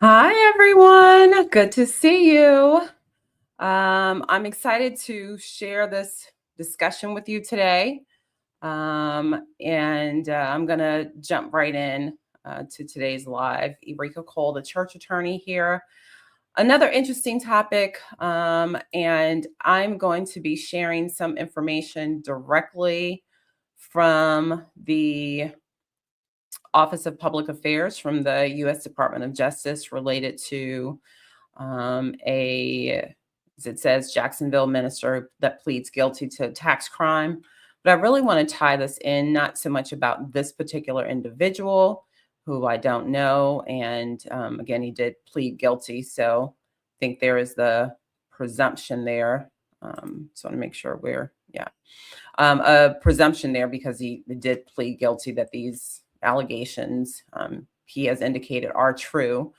Hi, everyone. Good to see you. I'm excited to share this discussion with you today. I'm going to jump right in to today's live. Eureka Cole, the church attorney here. Another interesting topic. And I'm going to be sharing some information directly from the Office of Public Affairs from the U.S. Department of Justice related to as it says, Jacksonville minister that pleads guilty to tax crime. But I really want to tie this in, not so much about this particular individual who I don't know. And again, he did plead guilty. So I think there is the presumption there. So I want to make sure a presumption there because he did plead guilty that these allegations he has indicated are true.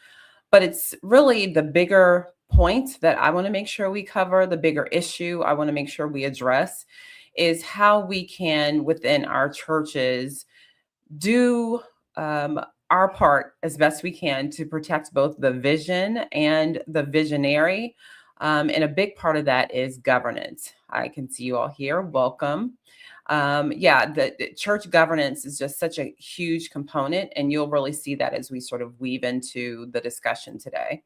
But it's really the bigger point that I want to make sure we cover, the bigger issue I want to make sure we address is how we can, within our churches, do our part as best we can to protect both the vision and the visionary. And a big part of that is governance. I can see you all here. Welcome. The church governance is just such a huge component, and you'll really see that as we sort of weave into the discussion today.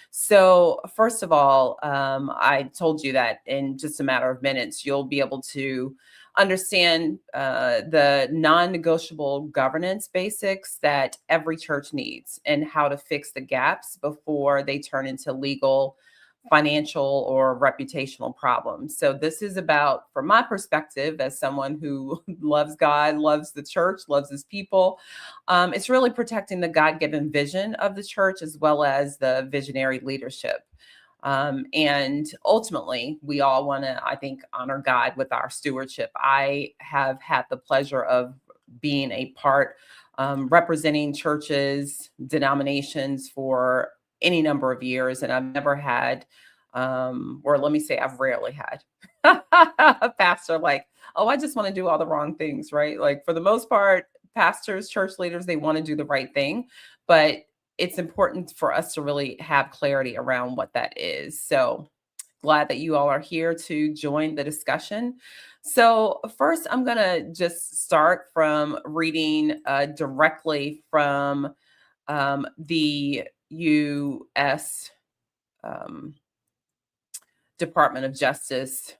So, first of all, I told you that in just a matter of minutes, you'll be able to understand the non-negotiable governance basics that every church needs and how to fix the gaps before they turn into legal, financial, or reputational problems. So this is about, from my perspective, as someone who loves God, loves the church, loves his people, it's really protecting the God-given vision of the church as well as the visionary leadership. And ultimately, we all want to, I think, honor God with our stewardship. I have had the pleasure of being a part, representing churches, denominations for any number of years, and I've never had, or let me say, I've rarely had a pastor like, oh, I just want to do all the wrong things, right? Like for the most part, pastors, church leaders, they want to do the right thing, but it's important for us to really have clarity around what that is. So glad that you all are here to join the discussion. So first, I'm going to just start from reading directly from the U.S. Um, Department of Justice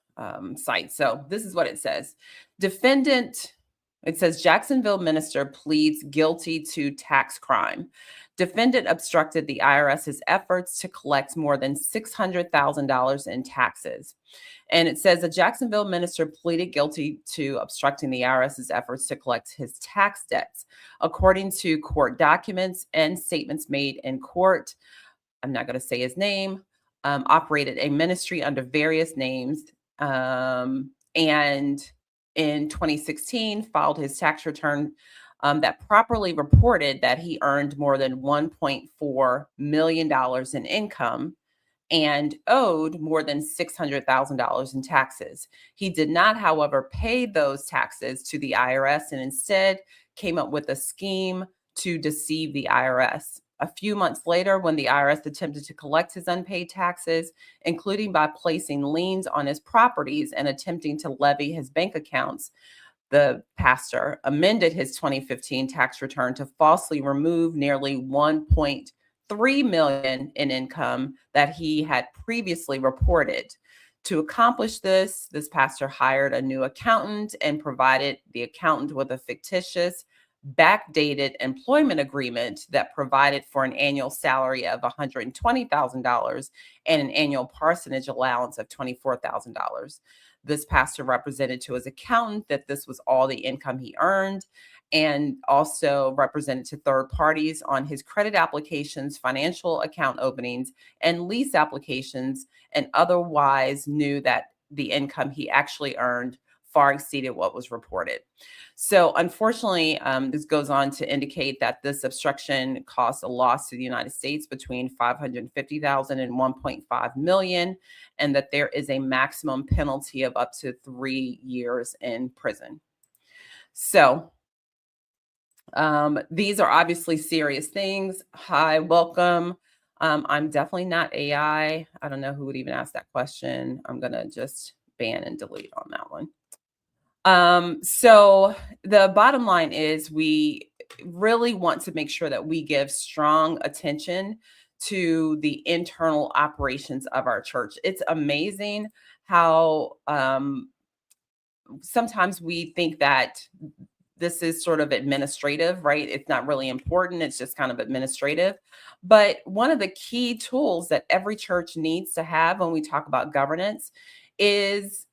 site. So this is what it says. It says Jacksonville minister pleads guilty to tax crime. Defendant obstructed the IRS's efforts to collect more than $600,000 in taxes. And it says a Jacksonville minister pleaded guilty to obstructing the IRS's efforts to collect his tax debts. According to court documents and statements made in court, I'm not going to say his name, operated a ministry under various names, and in 2016 filed his tax return that properly reported that he earned more than $1.4 million in income and owed more than $600,000 in taxes. He did not, however, pay those taxes to the IRS and instead came up with a scheme to deceive the IRS. A few months later, when the IRS attempted to collect his unpaid taxes, including by placing liens on his properties and attempting to levy his bank accounts, the pastor amended his 2015 tax return to falsely remove nearly 1.3 million in income that he had previously reported. To accomplish this, this pastor hired a new accountant and provided the accountant with a fictitious backdated employment agreement that provided for an annual salary of $120,000 and an annual parsonage allowance of $24,000. This pastor represented to his accountant that this was all the income he earned, and also represented to third parties on his credit applications, financial account openings, and lease applications, and otherwise knew that the income he actually earned far exceeded what was reported. So unfortunately, this goes on to indicate that this obstruction cost a loss to the United States between $550,000 and $1.5 million, and that there is a maximum penalty of up to 3 years in prison. So these are obviously serious things. Hi, welcome. I'm definitely not AI. I don't know who would even ask that question. I'm going to just ban and delete on that one. So the bottom line is we really want to make sure that we give strong attention to the internal operations of our church. It's amazing how sometimes we think that this is sort of administrative, right? It's not really important. It's just kind of administrative. But one of the key tools that every church needs to have when we talk about governance is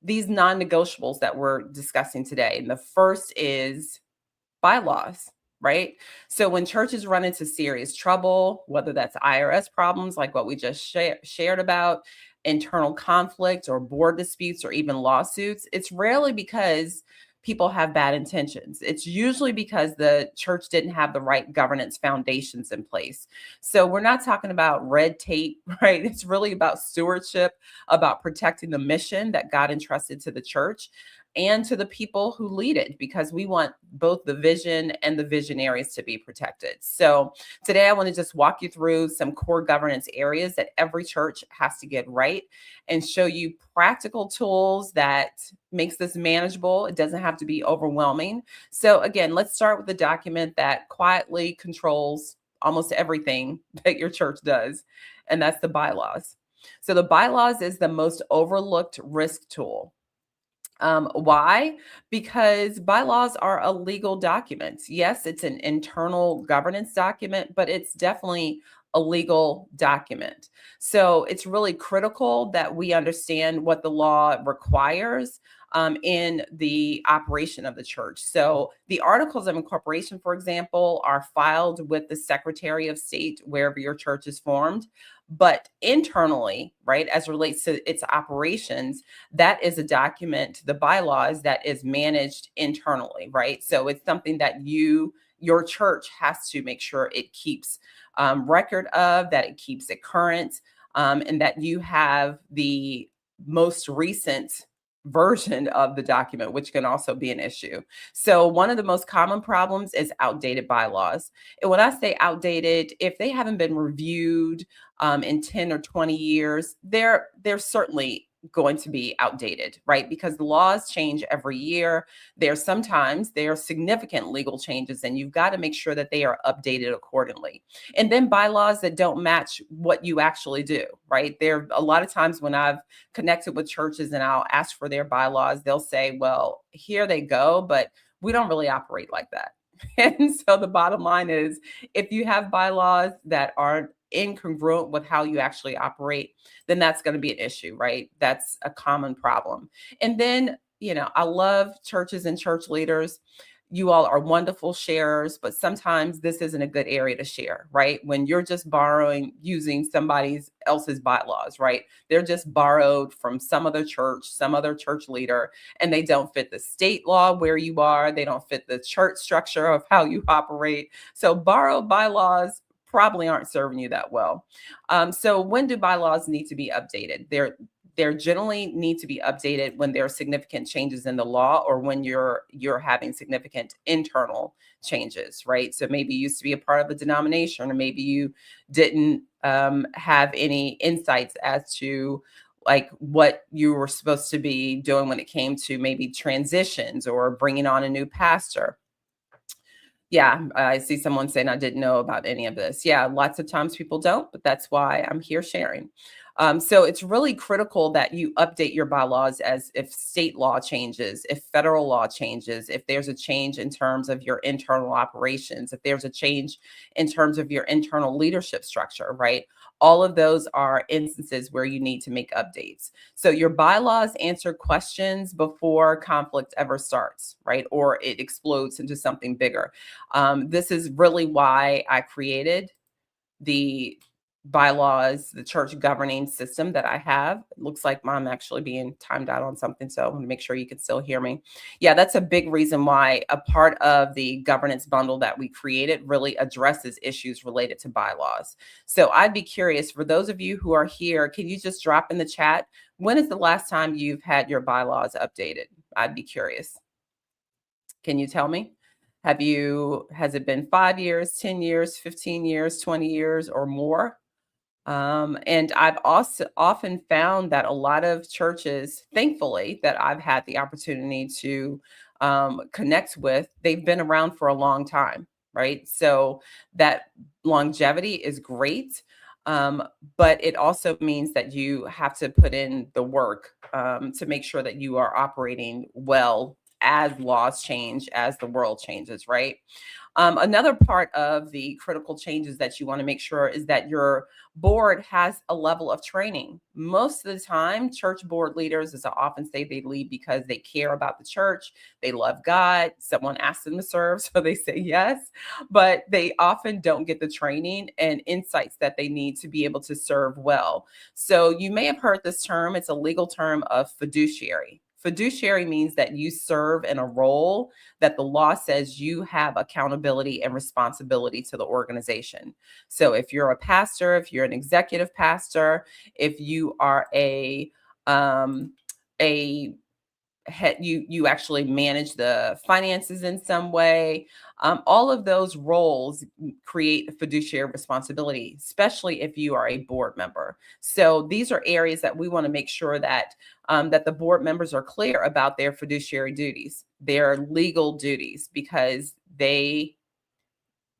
these non-negotiables that we're discussing today. And the first is bylaws, right? So when churches run into serious trouble, whether that's IRS problems like what we just shared about, internal conflict or board disputes or even lawsuits, it's rarely because people have bad intentions. It's usually because the church didn't have the right governance foundations in place. So we're not talking about red tape, right? It's really about stewardship, about protecting the mission that God entrusted to the church and to the people who lead it, because we want both the vision and the visionaries to be protected. So today I want to just walk you through some core governance areas that every church has to get right and show you practical tools that makes this manageable. It doesn't have to be overwhelming. So again, let's start with the document that quietly controls almost everything that your church does, and that's the bylaws. So the bylaws is the most overlooked risk tool. Why? Because bylaws are a legal document. Yes, it's an internal governance document, but it's definitely a legal document. So it's really critical that we understand what the law requires in the operation of the church. So the articles of incorporation, for example, are filed with the Secretary of State wherever your church is formed. But internally, right, as relates to its operations, that is a document, the bylaws, that is managed internally, right? So it's something that your church has to make sure it keeps record of, that it keeps it current, and that you have the most recent version of the document, which can also be an issue. So one of the most common problems is outdated bylaws. And when I say outdated, if they haven't been reviewed in 10 or 20 years, they're certainly going to be outdated, right? Because the laws change every year. There are significant legal changes, and you've got to make sure that they are updated accordingly. And then bylaws that don't match what you actually do, right? There a lot of times when I've connected with churches and I'll ask for their bylaws, they'll say, well, here they go, but we don't really operate like that. And so the bottom line is, if you have bylaws that aren't incongruent with how you actually operate, then that's going to be an issue, right? That's a common problem. And then, I love churches and church leaders. You all are wonderful sharers, but sometimes this isn't a good area to share, right? When you're just using somebody else's bylaws, right? They're just borrowed from some other church leader, and they don't fit the state law where you are. They don't fit the church structure of how you operate. So borrowed bylaws probably aren't serving you that well. So when do bylaws need to be updated? They're generally need to be updated when there are significant changes in the law, or when you're having significant internal changes, right? So maybe you used to be a part of a denomination, or maybe you didn't have any insights as to like what you were supposed to be doing when it came to maybe transitions or bringing on a new pastor. Yeah, I see someone saying I didn't know about any of this. Yeah, lots of times people don't, but that's why I'm here sharing. So it's really critical that you update your bylaws as if state law changes, if federal law changes, if there's a change in terms of your internal operations, if there's a change in terms of your internal leadership structure, right? All of those are instances where you need to make updates. So your bylaws answer questions before conflict ever starts, right? Or it explodes into something bigger. This is really why I created the bylaws, the church governing system that I have. It looks like I'm actually being timed out on something, so I want to make sure you can still hear me. Yeah, that's a big reason why a part of the governance bundle that we created really addresses issues related to bylaws. So I'd be curious, for those of you who are here, can you just drop in the chat, when is the last time you've had your bylaws updated? I'd be curious. Can you tell me? Has it been 5 years, 10 years, 15 years, 20 years, or more? And I've also often found that a lot of churches, thankfully, that I've had the opportunity to connect with, they've been around for a long time, right? So that longevity is great. Um, but it also means that you have to put in the work to make sure that you are operating well as laws change, as the world changes, right? Another part of the critical changes that you want to make sure is that your board has a level of training. Most of the time, church board leaders, as I often say, they lead because they care about the church, they love God. Someone asks them to serve, so they say yes, but they often don't get the training and insights that they need to be able to serve well. So you may have heard this term, it's a legal term of fiduciary. Fiduciary means that you serve in a role that the law says you have accountability and responsibility to the organization. So if you're a pastor, if you're an executive pastor, if you are a you actually manage the finances in some way. All of those roles create a fiduciary responsibility, especially if you are a board member. So these are areas that we want to make sure that that the board members are clear about their fiduciary duties, their legal duties, because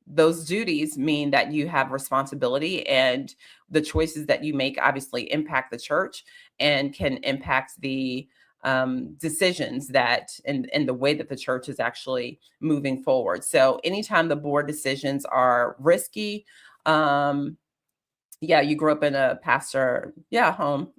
those duties mean that you have responsibility, and the choices that you make obviously impact the church and can impact the decisions that and the way that the church is actually moving forward. So anytime the board decisions are risky, um, yeah, you grew up in a pastor, yeah, home.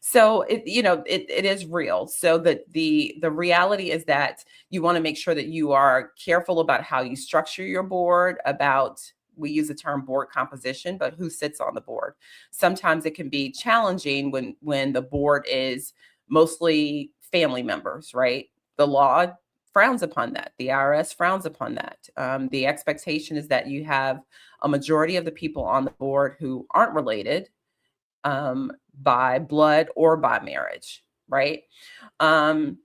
So it is real. So the reality is that you want to make sure that you are careful about how you structure your board, about we use the term board composition, but who sits on the board. Sometimes it can be challenging when the board is mostly family members, right? The law frowns upon that. The IRS frowns upon that. The expectation is that you have a majority of the people on the board who aren't related by blood or by marriage, right? Um,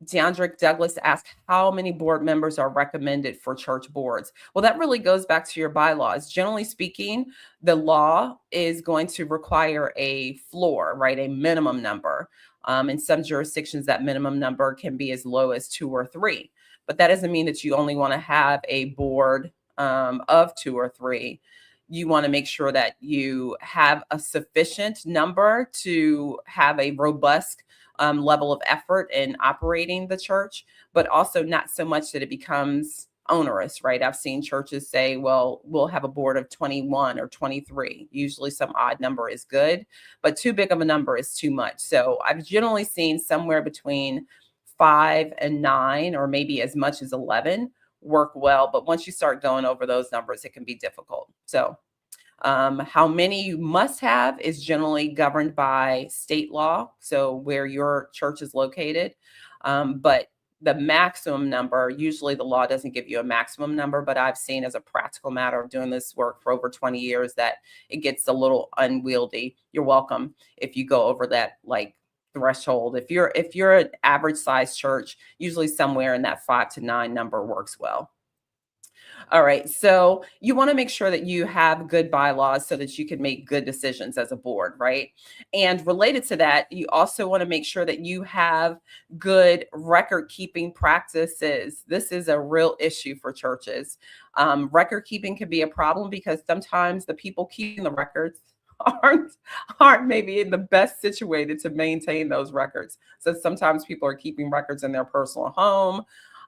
DeAndre Douglas asked how many board members are recommended for church boards. Well, that really goes back to your bylaws. Generally speaking, the law is going to require a floor, right? A minimum number. In some jurisdictions, that minimum number can be as low as 2 or 3. But that doesn't mean that you only want to have a board of 2 or 3. You want to make sure that you have a sufficient number to have a robust level of effort in operating the church, but also not so much that it becomes onerous, right? I've seen churches say, well, we'll have a board of 21 or 23. Usually some odd number is good, but too big of a number is too much. So I've generally seen somewhere between 5 and 9, or maybe as much as 11 work well. But once you start going over those numbers, it can be difficult. So how many you must have is generally governed by state law, so where your church is located. But the maximum number, usually the law doesn't give you a maximum number, but I've seen as a practical matter of doing this work for over 20 years that it gets a little unwieldy. You're welcome if you go over that like threshold. If you're an average size church, usually somewhere in that 5 to 9 number works well. All right. So you want to make sure that you have good bylaws so that you can make good decisions as a board, right? And related to that, you also want to make sure that you have good record keeping practices. This is a real issue for churches. Record keeping can be a problem because sometimes the people keeping the records aren't aren't maybe in the best situated to maintain those records. So sometimes people are keeping records in their personal home,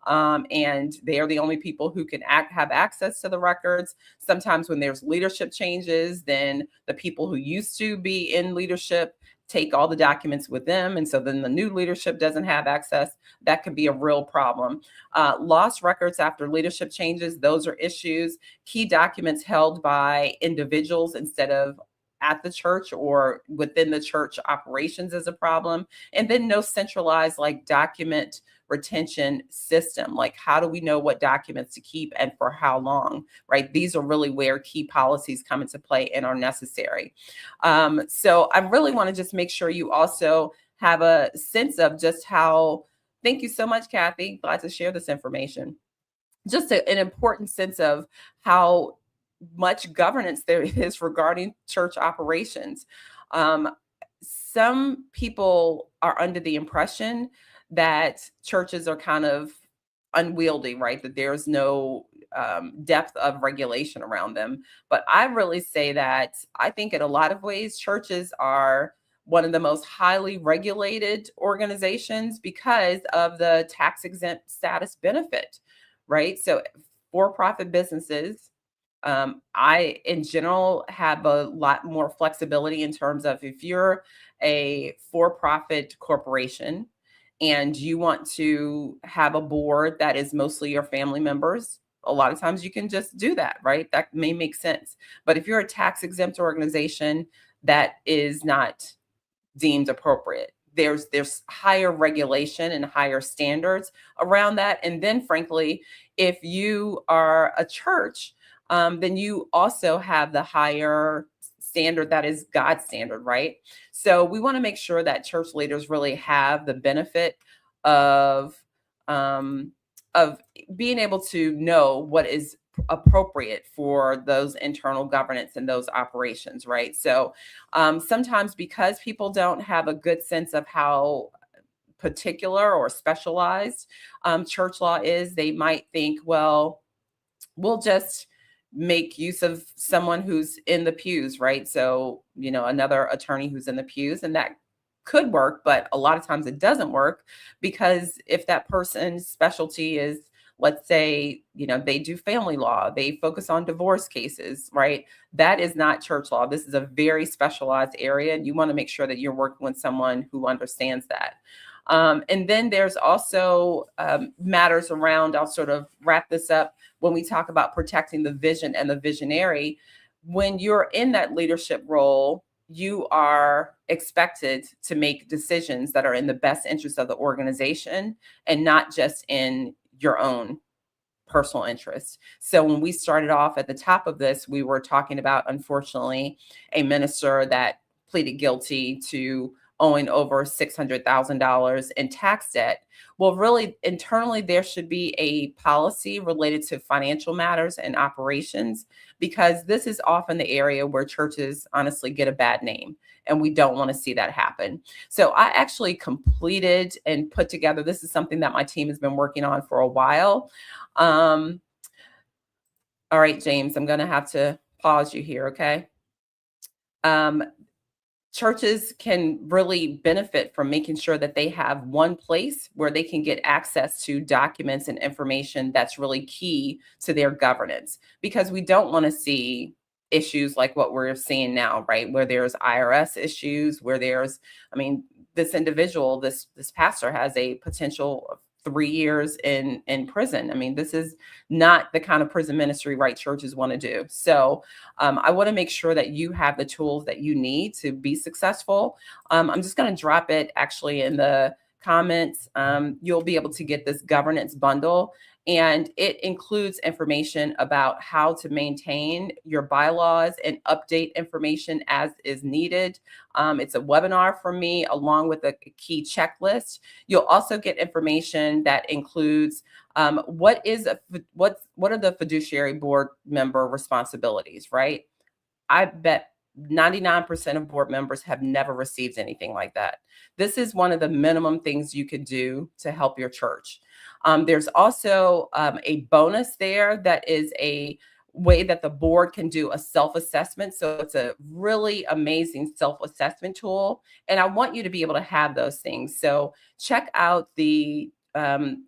and they are the only people who can have access to the records. Sometimes when there's leadership changes, then the people who used to be in leadership take all the documents with them, and so then the new leadership doesn't have access. That could be a real problem. Lost records after leadership changes, those are issues. Key documents held by individuals instead of at the church or within the church operations is a problem. And then no centralized like document retention system. Like, how do we know what documents to keep and for how long, right? These are really where key policies come into play and are necessary. So I really want to just make sure you also have a sense of just how, thank you so much, Kathy. Glad to share this information. just an important sense of how much governance there is regarding church operations. Um, some people are under the impression that churches are kind of unwieldy, right? That there's no depth of regulation around them. But I really say that I think in a lot of ways, churches are one of the most highly regulated organizations because of the tax exempt status benefit, right? So for profit businesses, I, in general, have a lot more flexibility in terms of if you're a for profit corporation and you want to have a board that is mostly your family members, a lot of times you can just do that, right? That may make sense. But if you're a tax exempt organization, that is not deemed appropriate. There's higher regulation and higher standards around that. And then frankly, if you are a church, then you also have the higher standard that is God's standard, right? So we want to make sure that church leaders really have the benefit of um, of being able to know what is appropriate for those internal governance and those operations, right? So sometimes because people don't have a good sense of how particular or specialized church law is, they might think, well, we'll just make use of someone who's in the pews, right? So, another attorney who's in the pews, and that could work, but a lot of times it doesn't work because if that person's specialty is, let's say, they do family law, they focus on divorce cases, right? That is not church law. This is a very specialized area, and you want to make sure that you're working with someone who understands that. And then there's also matters around, I'll sort of wrap this up when we talk about protecting the vision and the visionary. When you're in that leadership role, you are expected to make decisions that are in the best interest of the organization and not just in your own personal interest. So when we started off at the top of this, we were talking about, unfortunately, a minister that pleaded guilty to owing over $600,000 in tax debt. Well, really, internally, there should be a policy related to financial matters and operations, because this is often the area where churches honestly get a bad name, and we don't want to see that happen. So I actually completed and put together, this is something that my team has been working on for a while. Um, all right, James, I'm going to have to pause you here, okay? Um, Churches can really benefit from making sure that they have one place where they can get access to documents and information that's really key to their governance, because we don't want to see issues like what we're seeing now, right? Where there's IRS issues, where there's, I mean, this individual, this pastor has a potential of 3 years in prison. I mean, this is not the kind of prison ministry, right, churches want to do. So I want to make sure that you have the tools that you need to be successful. I'm just going to drop it actually in the comments. You'll be able to get this governance bundle, and it includes information about how to maintain your bylaws and update information as is needed. It's a webinar from me along with a key checklist. You'll also get information that includes what are the fiduciary board member responsibilities, right? I bet 99% of board members have never received anything like that. This is one of the minimum things you could do to help your church. There's also a bonus there that is a way that the board can do a self-assessment. So it's a really amazing self-assessment tool. And I want you to be able to have those things. So check out the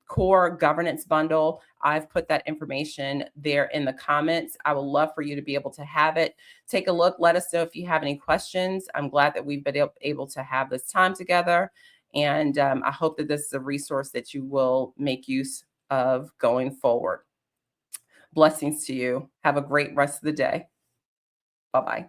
core governance bundle. I've put that information there in the comments. I would love for you to be able to have it. Take a look. Let us know if you have any questions. I'm glad that we've been able to have this time together. And I hope that this is a resource that you will make use of going forward. Blessings to you. Have a great rest of the day. Bye-bye.